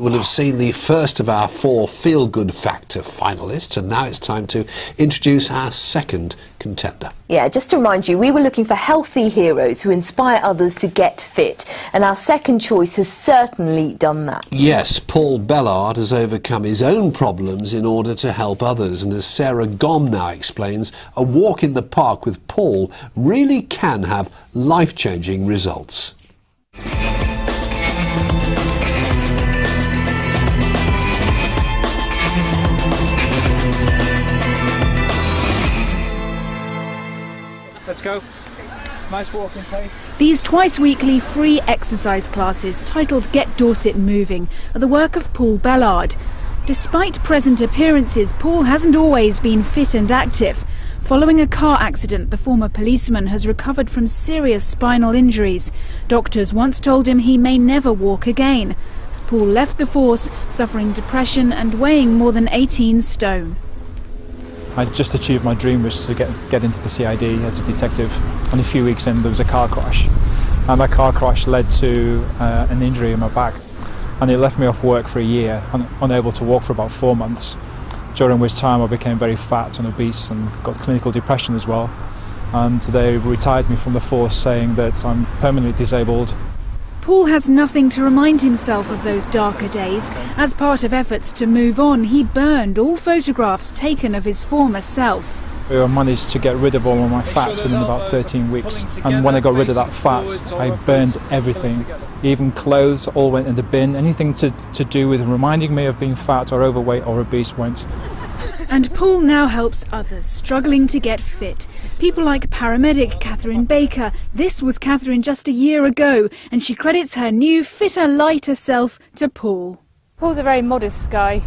You will have seen the first of our 4 feel-good factor finalists, and now it's time to introduce our second contender. Yeah, just to remind you, we were looking for healthy heroes who inspire others to get fit, and our second choice has certainly done that. Yes, Paul Bellard has overcome his own problems in order to help others, and as Sarah Gom now explains, a walk in the park with Paul really can have life-changing results. Let's go. Nice walking pace. These twice-weekly free exercise classes, titled Get Dorset Moving, are the work of Paul Bellard. Despite present appearances, Paul hasn't always been fit and active. Following a car accident, the former policeman has recovered from serious spinal injuries. Doctors once told him he may never walk again. Paul left the force, suffering depression and weighing more than 18 stone. I just achieved my dream, which was to get into the CID as a detective. And a few weeks in, there was a car crash. And that car crash led to an injury in my back. And it left me off work for a year, unable to walk for about 4 months, during which time I became very fat and obese and got clinical depression as well. And they retired me from the force, saying that I'm permanently disabled. Paul has nothing to remind himself of those darker days. As part of efforts to move on, he burned all photographs taken of his former self. I managed to get rid of all of my fat within about 13 weeks. And when I got rid of that fat, I burned everything. Even clothes all went in the bin. Anything to do with reminding me of being fat or overweight or obese went. And Paul now helps others struggling to get fit. People like paramedic Catherine Baker. This was Catherine just a year ago, and she credits her new, fitter, lighter self to Paul. Paul's a very modest guy.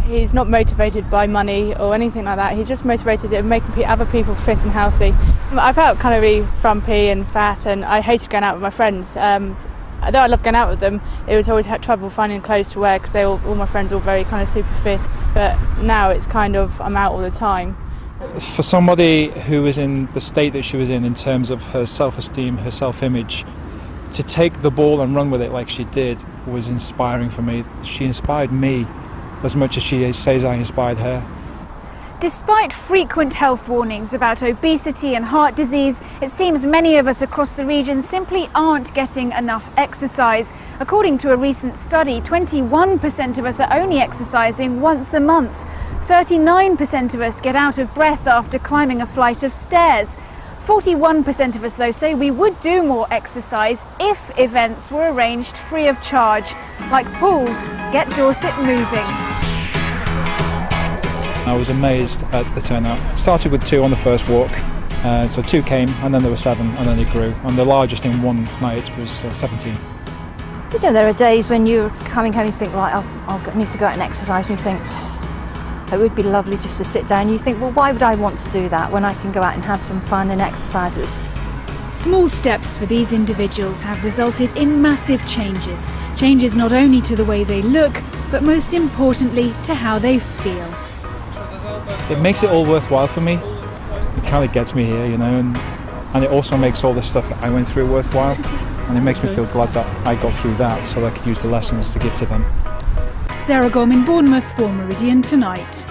He's not motivated by money or anything like that. He's just motivated at making other people fit and healthy. I felt kind of really frumpy and fat, and I hated going out with my friends. Although I love going out with them, it was always had trouble finding clothes to wear because all my friends were all very kind of super fit. But now it's kind of, I'm out all the time. For somebody who was in the state that she was in terms of her self-esteem, her self-image, to take the ball and run with it like she did was inspiring for me. She inspired me as much as she says I inspired her. Despite frequent health warnings about obesity and heart disease, it seems many of us across the region simply aren't getting enough exercise. According to a recent study, 21% of us are only exercising once a month. 39% of us get out of breath after climbing a flight of stairs. 41% of us, though, say we would do more exercise if events were arranged free of charge, like Paul's Get Dorset Moving. I was amazed at the turnout. Started with 2 on the first walk, so 2 came, and then there were 7, and then it grew. And the largest in one night was 17. You know, there are days when you're coming home and you think, right, I need to go out and exercise, and you think, oh, it would be lovely just to sit down. You think, well, why would I want to do that when I can go out and have some fun and exercise? Small steps for these individuals have resulted in massive changes. Changes not only to the way they look, but most importantly, to how they feel. It makes it all worthwhile for me. It kind of gets me here, you know, and it also makes all the stuff that I went through worthwhile. And it makes me feel glad that I got through that so that I could use the lessons to give to them. Sarah Gom in Bournemouth for Meridian Tonight.